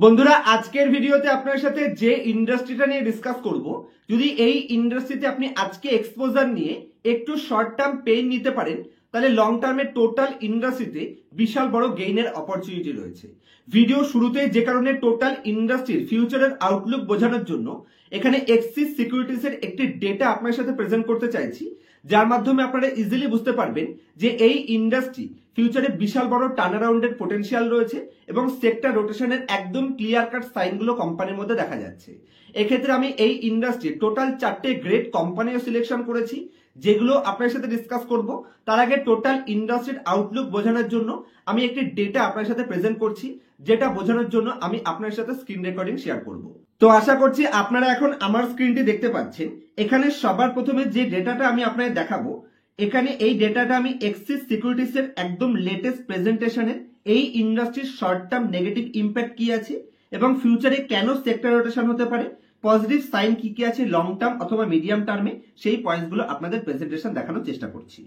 বন্ধুরা আজকের ভিডিওতে আপনার সাথে যে ইন্ডাস্ট্রিটা নিয়ে ডিসকাস করব, যদি এই ইন্ডাস্ট্রিতে আপনি আজকে এক্সপোজার নিয়ে একটু শর্ট টার্ম পেইন নিতে পারেন, তাহলে লং টার্মে টোটাল ইন্ডাস্ট্রিতে বিশাল বড় গেইনের অপরচুনিটি রয়েছে। ভিডিও শুরুতেই যে কারণে টোটাল ইন্ডাস্ট্রির ফিউচারের আউটলুক বোঝানোর জন্য এখানে এক্সিস সিকিউরিটিজের একটি ডেটা আপনার সাথে প্রেজেন্ট করতে চাইছি, যার মাধ্যমে আপনারা ইজিলি বুঝতে পারবেন যে এই ইন্ডাস্ট্রি ফিউচারে বিশাল বড় টার্নারাউন্ডের পোটেনশিয়াল রয়েছে এবং সেক্টর রোটেশনের একদম ক্লিয়ার কাট সাইনগুলো কোম্পানির মধ্যে দেখা যাচ্ছে। এক্ষেত্রে আমি এই ইন্ডাস্ট্রির টোটাল 4টে গ্রেট কোম্পানিও সিলেকশন করেছি, যেগুলো আপনার সাথে ডিসকাস করব। তার আগে টোটাল ইন্ডাস্ট্রির আউটলুক বোঝানোর জন্য আমি একটি ডেটা আপনার সাথে প্রেজেন্ট করছি, যেটা বোঝানোর জন্য আমি আপনার সাথে স্ক্রিন রেকর্ডিং শেয়ার করব। তো আশা করছি আপনারা এখন আমার স্ক্রিনটি দেখতে পাচ্ছেন। এখানে সবার প্রথমে যে ডেটাটা আমি আপনাদের দেখাবো, এখানে এই ডেটাটা আমি এক্সিস সিকিউরিটিজ এর একদম লেটেস্ট প্রেজেন্টেশনের এই ইন্ডাস্ট্রির শর্ট টার্ম নেগেটিভ ইম্প্যাক্ট কি আছে এবং ফিউচারে কেন সেক্টর রোটেশন হতে পারে, পজিটিভ সাইন কি কি আছে লং টার্ম অথবা মিডিয়াম টার্মে, সেই পয়েন্টসগুলো আপনাদের প্রেজেন্টেশন দেখানোর চেষ্টা করছি।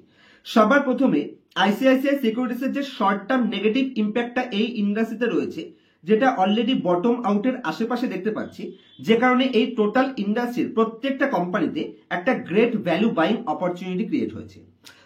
সবার প্রথমে আইসিআইসিআই সিকিউরিটিজ এর যে শর্ট টার্ম নেগেটিভ ইম্প্যাক্টটা এই ইন্ডাস্ট্রিতে রয়েছে, যেটা অলরেডি বটম আউটের আশেপাশে দেখতে পাচ্ছি, যে কারণে এই টোটাল ইন্ডাস্ট্রির প্রত্যেকটা কোম্পানিতে একটা great value buying opportunity create হয়েছে।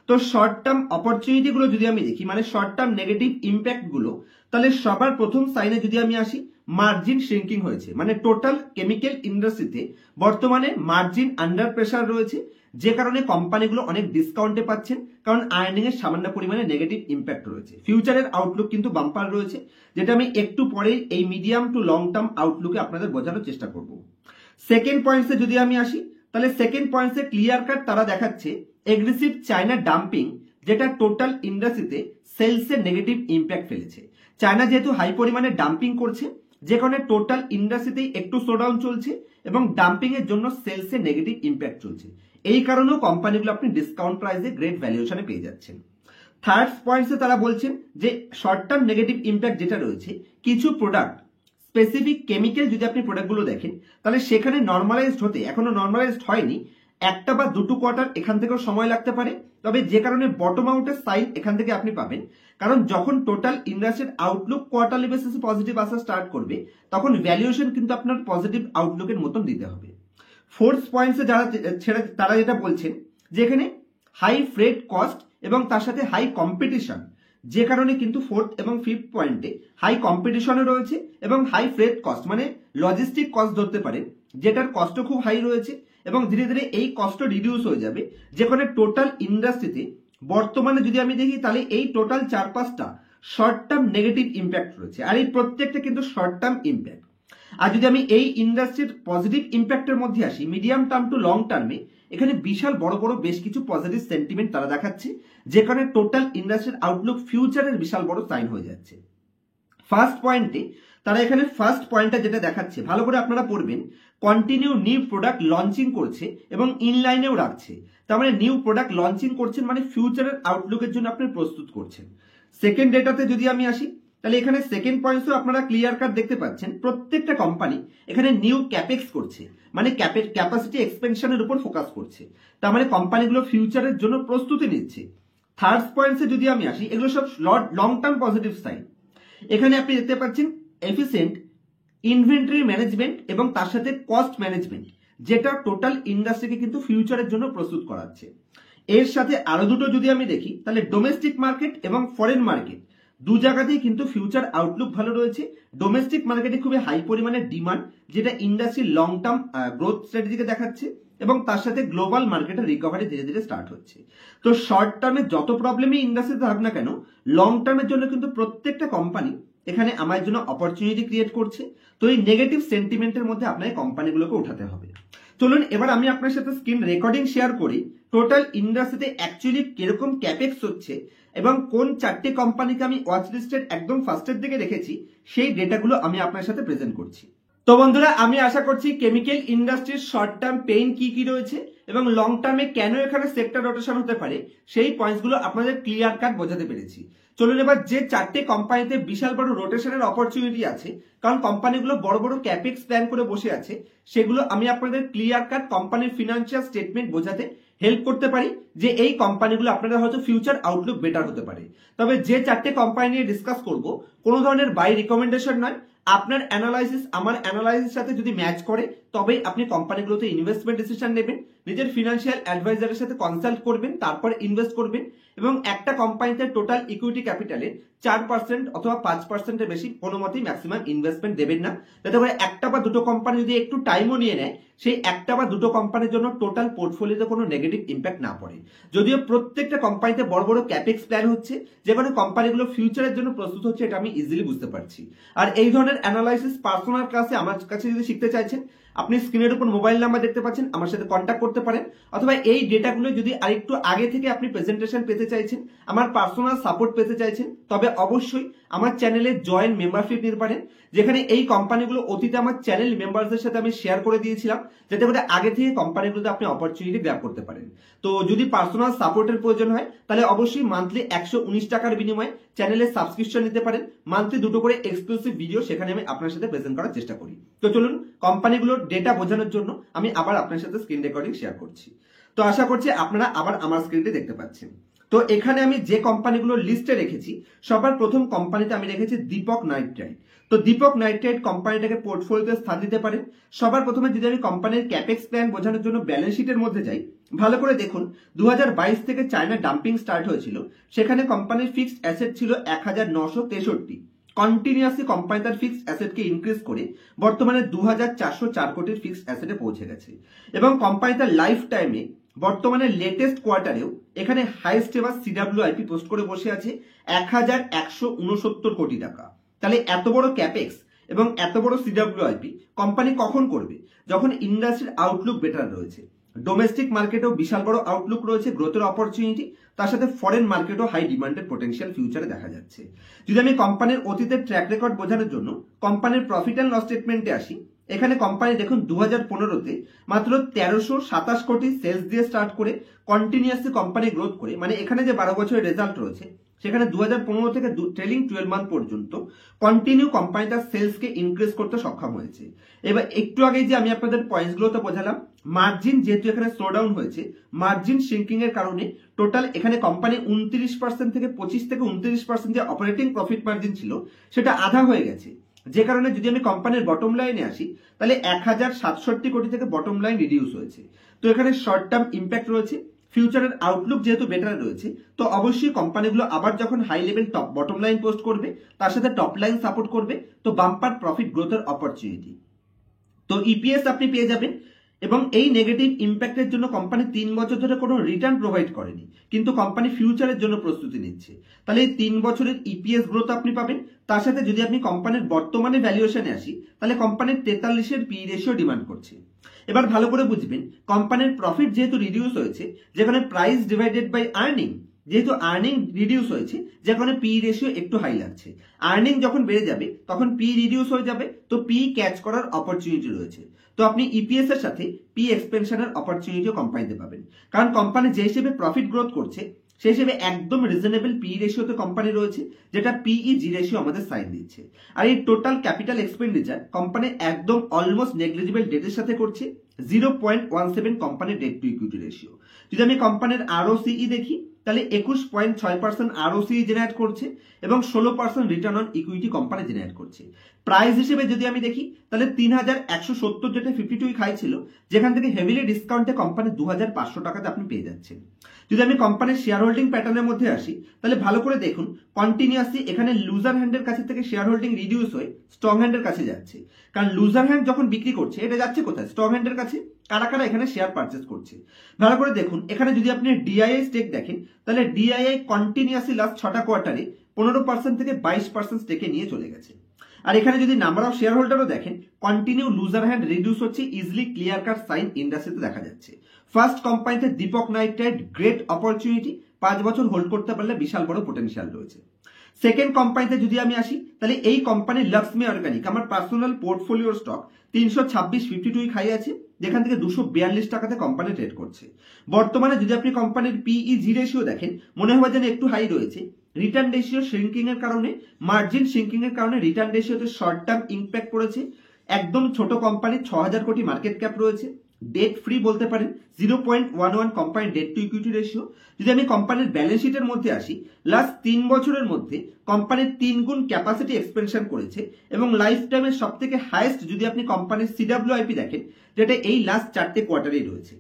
তো শর্ট টার্ম অপরচুনিটি গুলো যদি আমি দেখি, মানে শর্ট টার্ম নেগেটিভ ইম্প্যাক্ট গুলো, তাহলে সবার প্রথম সাইনে যদি আমি আসি, মার্জিন শ্রিঙ্কিং হয়েছে। মানে টোটাল কেমিক্যাল ইন্ডাস্ট্রিতে বর্তমানে মার্জিন আন্ডার প্রেসার রয়েছে, যে কারণে কোম্পানিগুলো অনেক ডিসকাউন্টে পাচ্ছেন, কারণ আর্নিং এর সামান্য পরিমাণে নেগেটিভ ইম্প্যাক্ট রয়েছে। ফিউচারের আউটলুক কিন্তু বাম্পার রয়েছে, যেটা আমি একটু পরে এই মিডিয়াম টু লং টার্ম আউটলুকে আপনাদের বোঝানোর চেষ্টা করব। সেকেন্ড পয়েন্টসে যদি আমি আসি, তাহলে সেকেন্ড পয়েন্টসে ক্লিয়ার কাট তারা দেখাচ্ছে এগ্রেসিভ চায়না ডাম্পিং, যেটা টোটাল ইন্ডাস্ট্রিতে সেলসের নেগেটিভ ইম্প্যাক্ট ফেলেছে। চায়না যেহেতু হাই পরিমাণে ডাম্পিং করছে, যে কারণে টোটাল ইন্ডাস্ট্রিতেই একটু স্লোডাউন চলছে এবং ডাম্পিং এর জন্য সেলসে নেগেটিভ ইম্প্যাক্ট চলছে। এই কারণেও কোম্পানিগুলো আপনি ডিসকাউন্ট প্রাইসে গ্রেট ভ্যালুয়েশনে পেয়ে যাচ্ছেন। থার্ড পয়েন্টসে তারা বলছেন যে শর্ট টার্ম নেগেটিভ ইম্প্যাক্ট যেটা রয়েছে, কিছু প্রোডাক্ট স্পেসিফিক কেমিক্যাল যদি আপনি প্রোডাক্টগুলো দেখেন, তাহলে সেখানে নর্মালাইজড হতে এখনো নর্মালাইজড হয়নি, একটা বা দুটো কোয়ার্টার এখান থেকেও সময় লাগতে পারে। তবে যে কারণে বটম আউটের সাইন এখান থেকে আপনি পাবেন, কারণ যখন টোটাল ইন্ডাস্ট্রির আউটলুক কোয়ার্টারলি বেসিসে পজিটিভ আসা স্টার্ট করবে, তখন ভ্যালুয়েশন কিন্তু আপনার পজিটিভ আউটলুকের মতন দিতে হবে। ফোর্থ পয়েন্টসে তারা যেটা বলছেন, যে এখানে হাই ফ্রেট কস্ট এবং তার সাথে হাই কম্পিটিশন, যে কারণে কিন্তু ফোর্থ এবং ফিফথ পয়েন্টে হাই কম্পিটিশনও রয়েছে এবং হাই ফ্রেট কস্ট, মানে লজিস্টিক কস্ট ধরতে পারেন, যেটার কস্টও খুব হাই রয়েছে এবং ধীরে ধীরে এই কস্ট রিডিউস হয়ে যাবে। যেখানে টোটাল ইন্ডাস্ট্রিতে বর্তমানে যদি আমি দেখি, তাহলে এই টোটাল 4-5টা শর্ট টার্ম নেগেটিভ ইম্প্যাক্ট রয়েছে, আর এই প্রত্যেকটা কিন্তু শর্ট টার্ম ইম্প্যাক্ট। আর যদি আমি এই ইন্ডাস্ট্রির পজিটিভ ইম্প্যাক্টের মধ্যে আসি, মিডিয়াম টার্ম টু লং টার্মে এখানে বিশাল বড় বড় বেশ কিছু পজিটিভ সেন্টিমেন্ট তারা দেখাচ্ছে, যে কারণে টোটাল ইন্ডাস্ট্রির আউটলুক ফিউচারের বিশাল বড় সাইন হয়ে যাচ্ছে। ফার্স্ট পয়েন্টে তারা এখানে ফার্স্ট পয়েন্টটা যেটা দেখাচ্ছে, ভালো করে আপনারা পড়বেন, কন্টিনিউ নিউ প্রোডাক্ট লঞ্চিং করছে এবং ইনলাইনেও রাখছে। তার মানে নিউ প্রোডাক্ট লঞ্চিং করছেন, মানে ফিউচারের আউটলুকের জন্য আপনি প্রস্তুত করছেন। সেকেন্ড ডেটাতে যদি আমি আসি, তাহলে এখানে সেকেন্ড পয়েন্টসও আপনারা ক্লিয়ার কাট দেখতে পাচ্ছেন, প্রত্যেকটা কোম্পানি এখানে নিউ ক্যাপেক্স করছে, মানে ক্যাপাসিটি এক্সপেনশনের উপর ফোকাস করছে। তার মানে কোম্পানিগুলো ফিউচারের জন্য প্রস্তুতি নিচ্ছে। থার্ড পয়েন্টসে যদি আমি আসি, এগুলো সব লং টার্ম পজিটিভ সাইন। এখানে আপনি দেখতে পাচ্ছেন এফিসিয়েন্ট ইনভেন্টরি ম্যানেজমেন্ট এবং তার সাথে কস্ট ম্যানেজমেন্ট, যেটা টোটাল ইন্ডাস্ট্রিকে কিন্তু ফিউচারের জন্য প্রস্তুত করাচ্ছে। এর সাথে আরো দুটো যদি আমি দেখি, তাহলে ডোমেস্টিক মার্কেট এবং ফরেন মার্কেট দু জায়গাতেই কিন্তু ফিউচার আউটলুক ভালো রয়েছে। ডোমেস্টিক মার্কেটে খুবই হাই পরিমাণে ডিমান্ড, যেটা ইন্ডাস্ট্রির লং টার্ম গ্রোথ স্ট্র্যাটেজিকে দেখাচ্ছে এবং তার সাথে গ্লোবাল মার্কেটের রিকভারি ধীরে ধীরে স্টার্ট হচ্ছে। তো শর্ট টার্মে যত প্রবলেমই ইন্ডাস্ট্রিতে থাক না কেন, লং টার্মের জন্য কিন্তু প্রত্যেকটা কোম্পানি এখানে আমার জন্য অপরচুনিটি ক্রিয়েট করছে। তো এই নেগেটিভ সেন্টিমেন্টের মধ্যে আপনার কোম্পানিগুলোকে উঠাতে হবে। চলুন এবার আমি আপনার সাথে স্ক্রিন রেকর্ডিং শেয়ার করি, টোটাল ইন্ডাস্ট্রিতে অ্যাকচুয়ালি কিরকম ক্যাপেক্স হচ্ছে এবং কোন 4টে কোম্পানিকে আমি ওয়াচ লিস্টের একদম ফার্স্টের দিকে রেখেছি, সেই ডেটাগুলো আমি আপনার সাথে প্রেজেন্ট করছি। তো বন্ধুরা, আমি আশা করছি কেমিক্যাল ইন্ডাস্ট্রির শর্ট টার্ম পেইন কি কি রয়েছে এবং লং টার্মে কেন এখানে সেক্টর রোটেশন হতে পারে, সেই পয়েন্টসগুলো আপনাদের ক্লিয়ার কাট বোঝাতে পেরেছি। চলুন এবার যে 4টে কোম্পানিতে বিশাল বড় রোটেশনের অপরচুনিটি আছে, কারণ কোম্পানিগুলো বড় বড় ক্যাপেক্স প্ল্যান করে বসে আছে, সেগুলো আমি আপনাদের ক্লিয়ার কাট কোম্পানির ফিনান্সিয়াল স্টেটমেন্ট বোঝাতে হেল্প করতে পারি, যে এই কোম্পানিগুলো আপনাদের হয়তো ফিউচার আউটলুক বেটার হতে পারে। তবে যে 4টে কোম্পানি নিয়ে ডিসকাস করব, কোনো ধরনের বাই রিকমেন্ডেশন নয়, আপনার অ্যানালাইসিস আমার অ্যানালাইসিস সাথে যদি ম্যাচ করে তবেই আপনি কোম্পানিগুলোতে ইনভেস্টমেন্ট ডিসিশন নেবেন, নিজের ফিনান্সিয়াল অ্যাডভাইজারের সাথে কনসাল্ট করবেন, তারপর ইনভেস্ট করবেন এবং একটা কোম্পানিতে টোটাল ইকুইটি ক্যাপিটালের 4% অথবা 5%-এর বেশি কোনো মতেই ম্যাক্সিমাম ইনভেস্টমেন্ট দেবেন না, যাতে করে একটা বা দুটো কোম্পানি যদি একটু টাইমও নিয়ে নেয় সেই একটা বা দুটো কোম্পানির জন্য টোটাল পোর্টফোলিওতে কোনো নেগেটিভ ইম্প্যাক্ট না পড়ে। যদিও প্রত্যেকটা কোম্পানিতে বড় বড় ক্যাপেক্স প্ল্যান হচ্ছে, যেখানে কোম্পানিগুলো ফিউচারের জন্য প্রস্তুত হচ্ছে, এটা আমি ইজিলি বুঝতে পারছি। আর এই ধরনের অ্যানালাইসিস পার্সোনাল ক্লাসে আমার কাছে যদি শিখতে চাইছেন, আপনি স্ক্রিনের উপর মোবাইল নাম্বার দেখতে পাচ্ছেন, আমার সাথে কন্ট্যাক্ট করতে পারেন। অথবা এই ডেটাগুলো যদি আরেকটু আগে থেকে আপনি প্রেজেন্টেশন পেতে চাইছেন, আমার পার্সোনাল সাপোর্ট পেতে চাইছেন, তবে অবশ্যই আমার চ্যানেলে জয়েন মেম্বারশিপ নিতে পারেন, যেখানে এই কোম্পানিগুলো অতীতে আমার চ্যানেল মেম্বারদের সাথে আমি শেয়ার করে দিয়েছিলাম, যাতে করে আগে থেকে কোম্পানিগুলোতে আপনি অপরচুনিটি গ্র্যাব করতে পারেন। তো যদি পার্সোনাল সাপোর্টের প্রয়োজন হয় তাহলে অবশ্যই মান্থলি 119 টাকার বিনিময়ে চ্যানেলে সাবস্ক্রিপশন নিতে পারেন। মান্থলি দুটো করে এক্সক্লুসিভ ভিডিও সেখানে আমি আপনার সাথে প্রেজেন্ট করার চেষ্টা করি। তো চলুন কোম্পানিগুলোর ডেটা বোঝানোর জন্য আমি আবার আপনার সাথে স্ক্রিন রেকর্ডিং শেয়ার করছি। তো আশা করছি আপনারা আবার আমার স্ক্রিনটি দেখতে পাচ্ছেন। তো এখানে আমি যে কোম্পানিগুলো লিস্টে রেখেছি, সবার প্রথম কোম্পানিতে আমি রেখেছি দীপক নাইট্রাইট। তো দীপক নাইট্রাইট কোম্পানিটাকে পোর্টফোলিওতে স্থান দিতে পারেন। সবার প্রথমে যদি আমি কোম্পানির ক্যাপেক্স প্ল্যান বোঝানোর জন্য ব্যালেন্স শিটের মধ্যে যাই, ভালো করে দেখুন 2022 থেকে চায়না ডাম্পিং স্টার্ট হয়েছিল, সেখানে কোম্পানির ফিক্সড অ্যাসেট ছিল 1963। কন্টিনিউয়াসলি কোম্পানি তার ফিক্সড অ্যাসেটকে ইনক্রিজ করে বর্তমানে 2404 কোটির ফিক্সড অ্যাসেটে পৌঁছে গেছে এবং কোম্পানি তার লাইফ টাইমে বর্তমানে লেটেস্ট কোয়ার্টারেও এখানে হাইয়েস্ট এভার সিডব্লিউআইপি পোস্ট করে বসে আছে 1169 কোটি টাকা। তাহলে এত বড় ক্যাপেক্স এবং এত বড় সিডব্লিউআইপি কোম্পানি কখন করবে? যখন ইন্ডাস্ট্রির আউটলুক বেটার রয়েছে, ডোমেস্টিক মার্কেটেও বিশাল বড় আউটলুক রয়েছে, গ্রোথের অপরচুনিটি, তার সাথে ফরেন মার্কেটও হাই ডিমান্ডের পোটেনশিয়াল ফিউচারে দেখা যাচ্ছে। যদি আমি কোম্পানির অতীতের ট্র্যাক রেকর্ড বোঝানোর জন্য কোম্পানির প্রফিট অ্যান্ড লস স্টেটমেন্টে আসি, এখানে কোম্পানি দেখুন 2015-তে মাত্র 1327 কোটি সেলস দিয়ে স্টার্ট করে কন্টিনিউয়াসলি কোম্পানি গ্রোথ করে, মানে এখানে যে 12 বছরের রেজাল্ট রয়েছে সেখানে 2015 থেকে ট্রেলিং 12 মান্থ পর্যন্ত কন্টিনিউ কোম্পানি তার সেলসকে ইনক্রিজ করতে সক্ষম হয়েছে। এবার একটু আগে যে আমি আপনাদের পয়েন্টসগুলোতে বোঝালাম, মার্জিন যেহেতু এখানে স্লোডাউন হয়েছে, মার্জিন শ্রিঙ্কিং এর কারণে টোটাল এখানে কোম্পানি 29% থেকে 25 থেকে 29% যে অপারেটিং প্রফিট মার্জিন ছিল সেটা আধা হয়ে গেছে, যে কারণে যদি আমি কোম্পানির বটম লাইনে আসি তাহলে 1067 কোটি থেকে বটম লাইন রিডিউস হয়েছে। তো এখানে শর্ট টার্ম ইম্প্যাক্ট রয়েছে, ফিউচারের আউটলুক যেহেতু বেটার রয়েছে, তো অবশ্যই কোম্পানিগুলো আবার যখন high level top bottom line post করবে, তার সাথে টপ লাইন সাপোর্ট করবে, তো বাম্পার প্রফিট গ্রোথের অপরচুনিটি, তো ইপিএস আপনি পেয়ে যাবেন। এবং এই নেগেটিভ ইম্প্যাক্টের জন্য কোম্পানি 3 বছর ধরে কোনো রিটার্ন প্রোভাইড করেনি, কিন্তু কোম্পানি ফিউচারের জন্য প্রস্তুতি নিচ্ছে, তাহলে এই 3 বছরের ইপিএস গ্রোথ আপনি পাবেন। তার সাথে যদি আপনি কোম্পানির বর্তমানে ভ্যালুয়েশনে আসি, তাহলে কোম্পানির 43-এর পি রেশিও ডিমান্ড করছে। এবার ভালো করে বুঝবেন, কোম্পানির প্রফিট যেহেতু রিডিউস হয়েছে, যেখানে প্রাইস ডিভাইডেড বাই আর্নিং, যেহেতু আর্নিং রিডিউস হয়েছে, যেখানে পি রেশিও একটু হাই লাগছে। আর্নিং যখন বেড়ে যাবে তখন পি রিডিউস হয়ে যাবে, তো পি ক্যাচ করার অপরচুনিটি রয়েছে। তো আপনি ইপিএস এর সাথে পি এক্সপেনশনের অপরচুনিটিও কোম্পানিতে পাবেন, কারণ কোম্পানি যে হিসেবে প্রফিট গ্রোথ করছে সেই হিসেবে একদম রিজনেবল পি রেশিওতে কোম্পানি রয়েছে, যেটা পিই জি রেশিও আমাদের সাইন দিচ্ছে। আর এই টোটাল ক্যাপিটাল এক্সপেন্ডিচার কোম্পানি একদম অলমোস্ট নেগলিজিবল ডেটের সাথে করছে, 0.17 কোম্পানির ডেট টু ইকুইটি রেশিও। যদি আমি কোম্পানির আরওসিই দেখি, তাহলে 21.6% আরওসিই জেনারেট করছে এবং 16% return on equity company generate করছে। প্রাইস হিসেবে যদি আমি দেখি, তাহলে 3170, যেটা 52 হাই ছিল, যেখান থেকে হেভিলি ডিসকাউন্টে কোম্পানি 2500 টাকাতে আপনি পেয়ে যাচ্ছেন। যদি আমি কোম্পানির শেয়ার হোল্ডিং প্যাটার্নের মধ্যে আসি, তাহলে ভালো করে দেখুন কন্টিনিউয়াসলি এখানে লুজার হ্যান্ডের কাছে থেকে শেয়ার হোল্ডিং রিডিউস হয়ে স্ট্রং হ্যান্ডের কাছে যাচ্ছে, কারণ লুজার হ্যান্ড যখন বিক্রি করছে এটা যাচ্ছে কোথায়? স্ট্রং হ্যান্ডের কাছে। কারা কারা এখানে শেয়ার পারচেস করছে ভালো করে দেখুন। এখানে যদি আপনি ডিআইআই স্টেক দেখেন, তাহলে ডিআইআই কন্টিনিউয়াসলি লাস্ট 6টা কোয়ার্টারে 15% থেকে 22% স্টেকে নিয়ে চলে গেছে। আর এখানে যদি নাম্বার অফ শেয়ার হোল্ডারও দেখেন, কন্টিনিউ লুজার হ্যান্ড রিডিউস হচ্ছে, ইজিলি ক্লিয়ার কাট সাইন ইন্ডাস্ট্রিতে দেখা যাচ্ছে। ফার্স্ট কোম্পানিতে দীপক নাইট্রাইট গ্রেট অপরচুনিটি, 5 বছর হোল্ড করতে পারলে বিশাল বড় পোটেনশিয়াল রয়েছে। সেকেন্ড কোম্পানিতে যদি আমি আসি, তাহলে এই কোম্পানির লক্ষ্মী অর্গানিক আমার পার্সোনাল পোর্টফোলিওর স্টক 326.52 খাই আছে, যেখান থেকে 242 টাকাতে কোম্পানি ট্রেড করছে। বর্তমানে যদি আপনি কোম্পানির পিই জি রেশিও দেখেন, মনে হয় যেন একটু হাই রয়েছে। রিটার্ন রেশিও শ্রিঙ্কিং এর কারণে, মার্জিন শ্রিঙ্কিং এর কারণে রিটার্ন রেশিওতে শর্ট টার্ম ইম্প্যাক্ট পড়েছে। একদম ছোট কোম্পানি, 6000 কোটি মার্কেট ক্যাপ রয়েছে, ডেট ফ্রি বলতে পারেন, 0.11 কোম্পানির ডেট টু ইকুইটি রেশিও। যদি আমি কোম্পানির ব্যালেন্স শিটের মধ্যে আসি, লাস্ট 3 বছরের মধ্যে কোম্পানির 3 গুণ ক্যাপাসিটি এক্সপেনশন করেছে এবং লাইফ টাইমের সব থেকে হাইয়েস্ট যদি আপনি কোম্পানির সিডব্লিউআইপি দেখেন, যেটা এই লাস্ট 4টে কোয়ার্টারেই রয়েছে।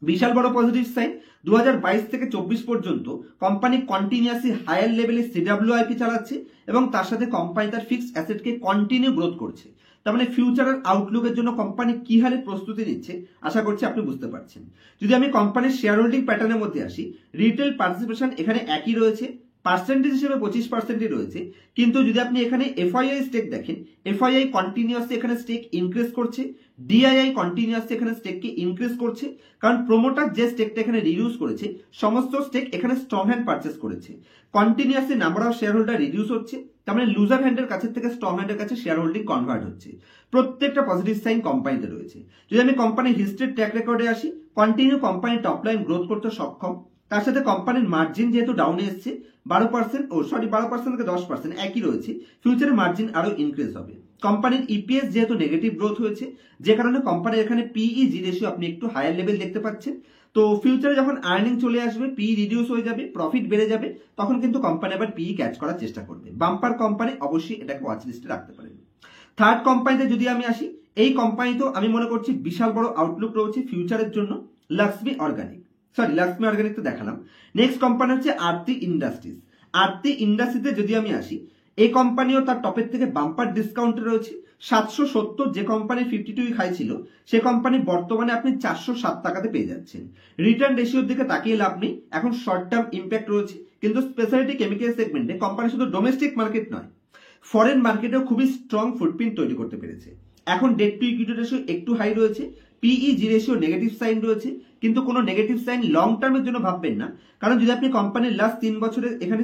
বিশাল বড় পজিটিভ সাইন। 2022 থেকে 24 পর্যন্ত কোম্পানি কন্টিনিউয়াসলি হায়ার লেভেলে সিডব্লিউআইপি চালাচ্ছে এবং তার সাথে কোম্পানি তার ফিক্সড অ্যাসেটকে কন্টিনিউ গ্রোথ করছে। তার মানে ফিউচারের আউটলুকের জন্য কোম্পানি কি হারে প্রস্তুতি নিচ্ছে আশা করছি আপনি বুঝতে পারছেন। যদি আমি কোম্পানির শেয়ার হোল্ডিং প্যাটার্নের মধ্যে আসি, রিটেল পার্টিসিপেশন এখানে একই রয়েছে, পার্সেন্টেজ হিসেবে 25%ই রয়েছে, কিন্তু যদি আপনি এখানে এফআইআই স্টেক দেখেন, এফআইআই কন্টিনিউয়াসলি এখানে স্টেক ইনক্রিজ করছে, ডিআইআই কন্টিনিউয়াসলি এখানে স্টেককে ইনক্রিজ করছে, কারণ প্রোমোটার যে স্টেকটা এখানে রিডিউস করেছে সমস্ত স্টেক এখানে স্ট্রং হ্যান্ড পারচেস করেছে। Continuously number of share holder reduce হচ্ছে, তার মানে লুজার হ্যান্ডের কাছে থেকে স্ট্রং হ্যান্ডের কাছে শেয়ার হোল্ডিং কনভার্ট হচ্ছে। প্রত্যেকটা পজিটিভ সাইন কোম্পানিতে রয়েছে। যদি আমি কোম্পানির হিস্ট্রির ট্র্যাক রেকর্ডে আসি, continue company top line growth করতে সক্ষম, তার সাথে কোম্পানির মার্জিন যেহেতু ডাউনে এসছে 12% থেকে 10% একই রয়েছে, ফিউচারে মার্জিন আরো ইনক্রিজ হবে। কোম্পানির ইপিএস যেহেতু নেগেটিভ গ্রোথ হয়েছে, যে কারণে কোম্পানির এখানে পিই/জি রেশিও আপনি একটু হায়ার লেভেল দেখতে পাচ্ছেন। তো ফিউচারে যখন আর্নিং চলে আসবে, পিই রিডিউস হয়ে যাবে, প্রফিট বেড়ে যাবে, তখন কিন্তু কোম্পানি আবার পিই ক্যাচ করার চেষ্টা করবে। বাম্পার কোম্পানি, অবশ্যই এটাকে ওয়াচ লিস্টে রাখতে পারেন। থার্ড কোম্পানিতে যদি আমি আসি, এই কোম্পানিতেও আমি মনে করছি বিশাল বড় আউটলুক রয়েছে ফিউচারের জন্য। লাক্সমি অর্গানিক তো দেখালাম। নেক্সট কোম্পানি হচ্ছে আরতি ইন্ডাস্ট্রিজ। আরতি ইন্ডাস্ট্রিতে যদি আমি আসি, এই কোম্পানিও তার টপের থেকে বাম্পার ডিসকাউন্টে রয়েছে। 770 যে কোম্পানি 52 হাই ছিল, সে কোম্পানি বর্তমানে আপনি 407 টাকাতে পেয়ে যাচ্ছেন। রিটার্ন রেশিওর দিকে তাকিয়ে লাভ নেই, এখন শর্ট টার্ম ইম্প্যাক্ট রয়েছে, কিন্তু স্পেশালিটি কেমিক্যাল সেগমেন্টে কোম্পানি শুধু ডোমেস্টিক মার্কেট নয়, ফরেন মার্কেটেও খুবই স্ট্রং ফুটপ্রিন্ট তৈরি করতে পেরেছে। এখন ডেট টু ইকুইটি রেশিও একটু হাই রয়েছে, পিই/জি রেশিও নেগেটিভ সাইন রয়েছে, কিন্তু কোনো নেগেটিভ সাইন লং টার্মের জন্য ভাববেন না, কারণ যদি আপনি কোম্পানির লাস্ট 3 বছরের এখানে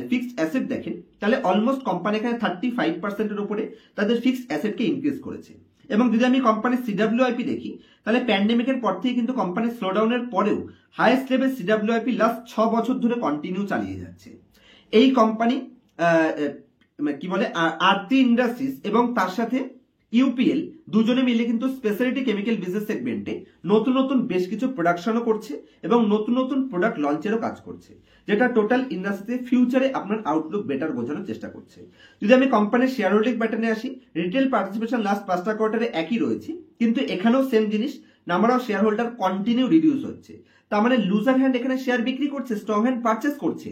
ফিক্সড অ্যাসেট দেখেন, তাহলে অলমোস্ট কোম্পানি এখানে 35%-এর উপরে তাদের ফিক্সড অ্যাসেটকে ইনক্রিজ করেছে। এবং যদি আমি কোম্পানির সিডব্লিউআইপি দেখি, তাহলে প্যান্ডেমিকের পর থেকে কিন্তু কোম্পানির স্লোডাউনের পরেও হাইয়েস্ট লেভেল সিডব্লিউআইপি লাস্ট 6 বছর ধরে কন্টিনিউ চালিয়ে যাচ্ছে। এই কোম্পানি কি বলে, আরতি ইন্ডাস্ট্রিজ এবং তার সাথে ইউপিএল দুজনে মিলে কিন্তু স্পেশালিটি কেমিক্যাল বিজনেস সেগমেন্টে নতুন নতুন বেশ কিছু প্রোডাকশনও করছে এবং নতুন নতুন প্রোডাক্ট লঞ্চেরও কাজ করছে, যেটা টোটাল ইন্ডাস্ট্রিতে ফিউচারে আপনার আউটলুক বেটার বোঝানোর চেষ্টা করছে। যদি আমি কোম্পানির শেয়ার হোল্ডিং প্যাটার্নে আসি, রিটেল পার্টিসিপেশন লাস্ট 5টা কোয়ার্টারে একই রয়েছে, কিন্তু এখানেও সেম জিনিস, number of share holder continue reduce হচ্ছে। তার মানে লুজার হ্যান্ড এখানে শেয়ার বিক্রি করছে, স্ট্রং হ্যান্ড পারচেস করছে।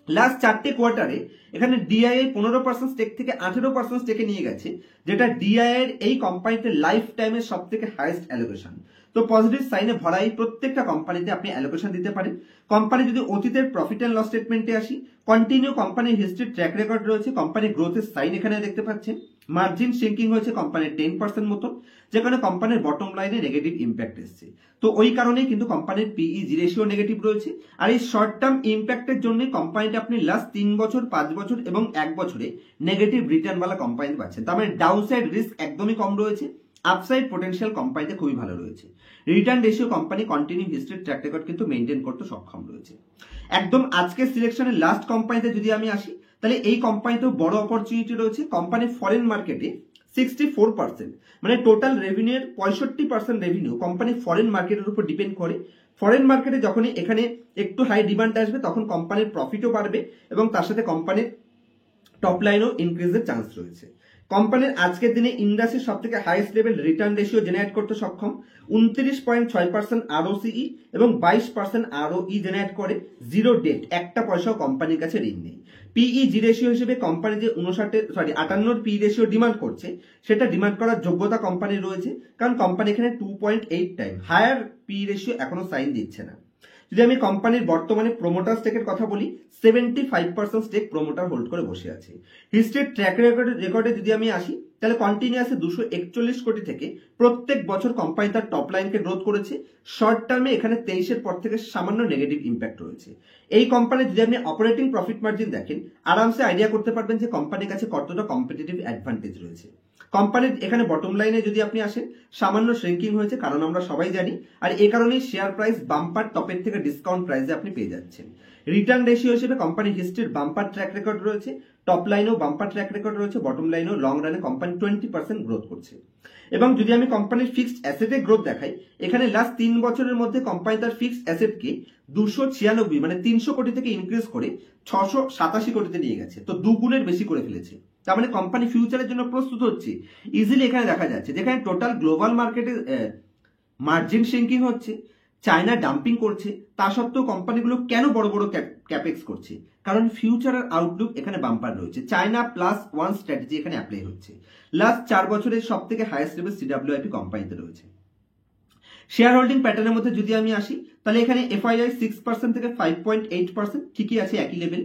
লাস্ট 4টে কোয়ার্টারে এখানে ডিআইআই 15% স্টেক থেকে 18% স্টেকে নিয়ে গেছে, যেটা ডিআইআই এর এই কোম্পানিতে লাইফ টাইমের সব থেকে হাইয়েস্ট অ্যালোকেশন। তো পজিটিভ সাইনে ভরা এই প্রত্যেকটা কোম্পানিতে আপনি অ্যালোকেশন দিতে পারেন। কোম্পানি যদি অতীতের প্রফিট অ্যান্ড লস স্টেটমেন্টে আসি, কন্টিনিউ কোম্পানির হিস্ট্রির ট্র্যাক রেকর্ড রয়েছে, কোম্পানির গ্রোথের সাইন এখানে দেখতে পাচ্ছেন। মার্জিন শ্রিঙ্কিং হয়েছে কোম্পানির 10% মতো, যেখানে কোম্পানির বটম লাইনে নেগেটিভ ইম্প্যাক্ট এসছে। তো ওই কারণেই কিন্তু কোম্পানির পিই/জি রেশিও নেগেটিভ রয়েছে। আর এই শর্ট টার্ম ইম্প্যাক্টের জন্য কোম্পানিটা আপনি লাস্ট 3 বছর, 5 বছর এবং 1 বছরে নেগেটিভ রিটার্নওয়ালা কোম্পানি পাচ্ছেন। তার মানে ডাউনসাইড রিস্ক একদমই কম রয়েছে, আপসাইড পোটেনশিয়াল কোম্পানিতে খুবই ভালো রয়েছে। রিটার্ন রেশিও কোম্পানি কন্টিনিউ হিস্ট্রির ট্র্যাক রেকর্ড কিন্তু মেনটেন করতে সক্ষম রয়েছে। একদম আজকের সিলেকশনের লাস্ট কোম্পানিতে যদি আমি আসি, তাহলে এই কোম্পানিতেও বড় অপরচুনিটি রয়েছে। কোম্পানি ফরেন মার্কেটে 64%, মানে টোটাল রেভিনিউর 65% রেভিনিউ কোম্পানি ফরেন মার্কেটের উপর ডিপেন্ড করে। ফরেন মার্কেটে যখনই এখানে একটু হাই ডিমান্ড আসবে, তখন কোম্পানির প্রফিটও বাড়বে এবং তার সাথে কোম্পানির টপ লাইনও ইনক্রিজের চান্স রয়েছে। কোম্পানির আজকের দিনে ইন্ডাস্ট্রির সব থেকে highest level return ratio generate করতে সক্ষম, 29.6% আরওসিই এবং 22% আরওই জেনারেট করে। জিরো ডেট, একটা পয়সাও কোম্পানির কাছে ঋণ নেই। পিই/জি রেশিও হিসেবে কোম্পানি যে 58 পি রেশিও ডিমান্ড করছে, সেটা ডিমান্ড করার যোগ্যতা কোম্পানির রয়েছে, কারণ কোম্পানি এখানে 2.8 টাইম হায়ার পি রেশিও এখনো সাইন দিচ্ছে না। যদি আমি কোম্পানির বর্তমানে প্রোমোটার স্টেকের কথা বলি, 75% স্টেক প্রোমোটার হোল্ড করে বসে আছে। হিস্ট্রির ট্র্যাক রেকর্ডে যদি আমি আসি, তাহলে কন্টিনিউয়াসলি 241 কোটি থেকে প্রত্যেক বছর কোম্পানি তার টপ লাইনকে গ্রোথ করেছে। শর্ট টার্মে এখানে 23-এর পর থেকে সামান্য নেগেটিভ ইম্প্যাক্ট রয়েছে। এই কোম্পানির যদি আপনি অপারেটিং প্রফিট মার্জিন দেখেন, আরামসে আইডিয়া করতে পারবেন যে কোম্পানির কাছে কতটা কম্পিটিটিভ অ্যাডভান্টেজ রয়েছে। কোম্পানির এখানে বটম লাইনে যদি আপনি আসেন, সামান্য শ্রিঙ্কিং হয়েছে, কারণ আমরা সবাই জানি, আর এই কারণেই শেয়ার প্রাইস বাম্পার টপের থেকে ডিসকাউন্ট প্রাইসে আপনি পেয়ে যাচ্ছেন। রিটার্ন রেশিও হিসেবে কোম্পানির হিস্ট্রির বাম্পার ট্র্যাক রেকর্ড রয়েছে, টপ লাইনেও বাম্পার ট্র্যাক রেকর্ড রয়েছে, বটম লাইনেও লং রানে কোম্পানি 20% গ্রোথ করছে। এবং যদি আমি কোম্পানির ফিক্সড অ্যাসেটের গ্রোথ দেখাই, এখানে লাস্ট 3 বছরের মধ্যে কোম্পানি তার ফিক্সড অ্যাসেটকে 296 মানে 300 কোটি থেকে ইনক্রিজ করে 687 কোটিতে নিয়ে গেছে, তো 2 গুণের বেশি করে ফেলেছে। তার মানে কোম্পানি ফিউচারের জন্য প্রস্তুত হচ্ছে। ইজিলি এখানে দেখা যাচ্ছে যেখানে টোটাল গ্লোবাল মার্কেটে মার্জিন শ্রিঙ্কিং হচ্ছে, চায়না ডাম্পিং করছে, তা সত্ত্বেও কোম্পানিগুলো কেন বড় বড় ক্যাপেক্স করছে? কারণ ফিউচারের আউটলুক এখানে বাম্পার রয়েছে। চায়না প্লাস ওয়ান স্ট্র্যাটেজি এখানে অ্যাপ্লাই হচ্ছে। লাস্ট 4 বছরের সব থেকে হাইয়েস্ট লেভেল সিডব্লিউআইপি কোম্পানিতে রয়েছে। শেয়ার হোল্ডিং প্যাটার্নের মধ্যে যদি আমি আসি, তাহলে এখানে এফআইআই 6% থেকে 5.8%, ঠিকই আছে, একই লেভেল।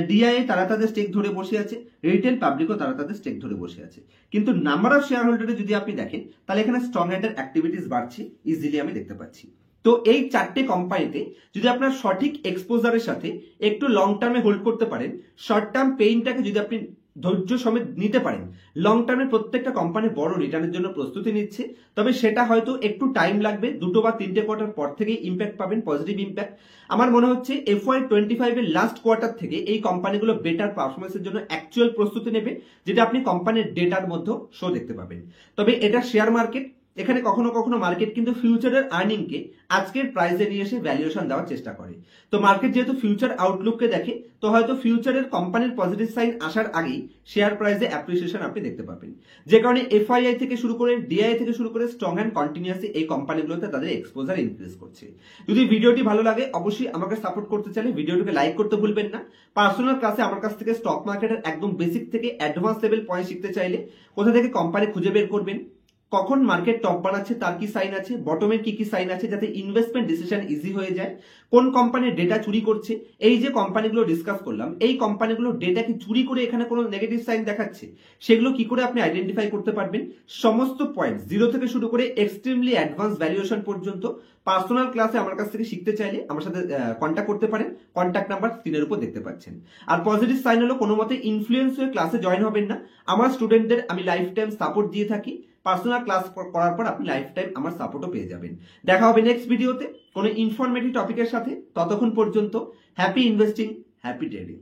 ডিআইএ তারা তাদের স্টেক ধরে বসে আছে, রিটেল পাবলিকও তারা তাদের স্টেক ধরে বসে আছে। কিন্তু নাম্বার অফ শেয়ার হোল্ডারে যদি আপনি দেখেন, তাহলে এখানে স্ট্রং হ্যান্ডের অ্যাক্টিভিটিস বাড়ছে, ইজিলি আমি দেখতে পাচ্ছি। তো এই 4টে কোম্পানিতে যদি আপনার সঠিক এক্সপোজারের সাথে একটু লং টার্মে হোল্ড করতে পারেন, শর্ট টার্ম পেইনটাকে যদি আপনি ধৈর্য সমেত নিতে পারেন, লং টার্মে প্রত্যেকটা কোম্পানি বড় রিটার্নের জন্য প্রস্তুতি নিচ্ছে। তবে সেটা হয়তো একটু টাইম লাগবে, 2 বা 3টে কোয়ার্টার পর থেকেই ইম্প্যাক্ট পাবেন, পজিটিভ ইম্প্যাক্ট। আমার মনে হচ্ছে FY25 এর লাস্ট কোয়ার্টার থেকে এই কোম্পানিগুলো বেটার পারফরমেন্সের জন্য অ্যাকচুয়াল প্রস্তুতি নেবে, যেটা আপনি কোম্পানির ডেটার মধ্যে শো দেখতে পাবেন। তবে এটা শেয়ার মার্কেট, এখানে কখনো কখনো মার্কেট কিন্তু ফিউচারের আর্নিংকে আজকের প্রাইসে নিয়ে এসে ভ্যালুয়েশন দেওয়ার চেষ্টা করে। তো মার্কেট যেহেতু ফিউচার আউটলুককে দেখে, তো হয়তো ফিউচারের কোম্পানির পজিটিভ সাইন আসার আগেই শেয়ার প্রাইসে অ্যাপ্রিসিয়েশন আপনি দেখতে পাবেন। যে কারণে এফআইআই থেকে শুরু করে ডিআই থেকে শুরু করে স্ট্রং অ্যান্ড কন্টিনিউয়াসলি এই কোম্পানিগুলোতে তাদের এক্সপোজার ইনক্রিজ করছে। যদি ভিডিওটি ভালো লাগে, অবশ্যই আমাকে সাপোর্ট করতে চাইলে ভিডিওটিকে লাইক করতে ভুলবেন না। পার্সোনাল ক্লাসে আমার কাছ থেকে স্টক মার্কেটের একদম বেসিক থেকে অ্যাডভান্স লেভেল পয়েন্ট শিখতে চাইলে কোথা থেকে কোম্পানি খুঁজে বের করবেন, কখন মার্কেট টপ বানাচ্ছে তার কি সাইন আছে, বটমের কি কি সাইন আছে, যাতে ইনভেস্টমেন্ট ডিসিশন ইজি হয়ে যায়, কোন কোম্পানির ডেটা চুরি করছে, এই যে কোম্পানিগুলো ডিসকাস করলাম, এই কোম্পানিগুলো ডেটা কি চুরি করে এখানে কোনো নেগেটিভ সাইন দেখাচ্ছে, সেগুলো কি করে আপনি আইডেন্টিফাই করতে পারবেন, সমস্ত পয়েন্ট জিরো থেকে শুরু করে এক্সট্রিমলি অ্যাডভান্স ভ্যালুয়েশন পর্যন্ত পার্সোনাল ক্লাসে আমার কাছ থেকে শিখতে চাইলে আমার সাথে কন্ট্যাক্ট করতে পারেন। কন্ট্যাক্ট নাম্বার স্ক্রিনের উপর দেখতে পাচ্ছেন। আর পজিটিভ সাইন হলো কোনো মতে ইনফ্লুয়েন্স হয়ে ক্লাসে জয়েন হবেন না। আমার স্টুডেন্টদের আমি লাইফ টাইম সাপোর্ট দিয়ে থাকি। পার্সোনাল ক্লাস করার পর আপনি লাইফ টাইম আমার সাপোর্টও পেয়ে যাবেন। দেখা হবে নেক্সট ভিডিওতে কোনো ইনফরমেটিভ টপিকের সাথে। ততক্ষণ পর্যন্ত হ্যাপি ইনভেস্টিং, হ্যাপি ট্রেডিং।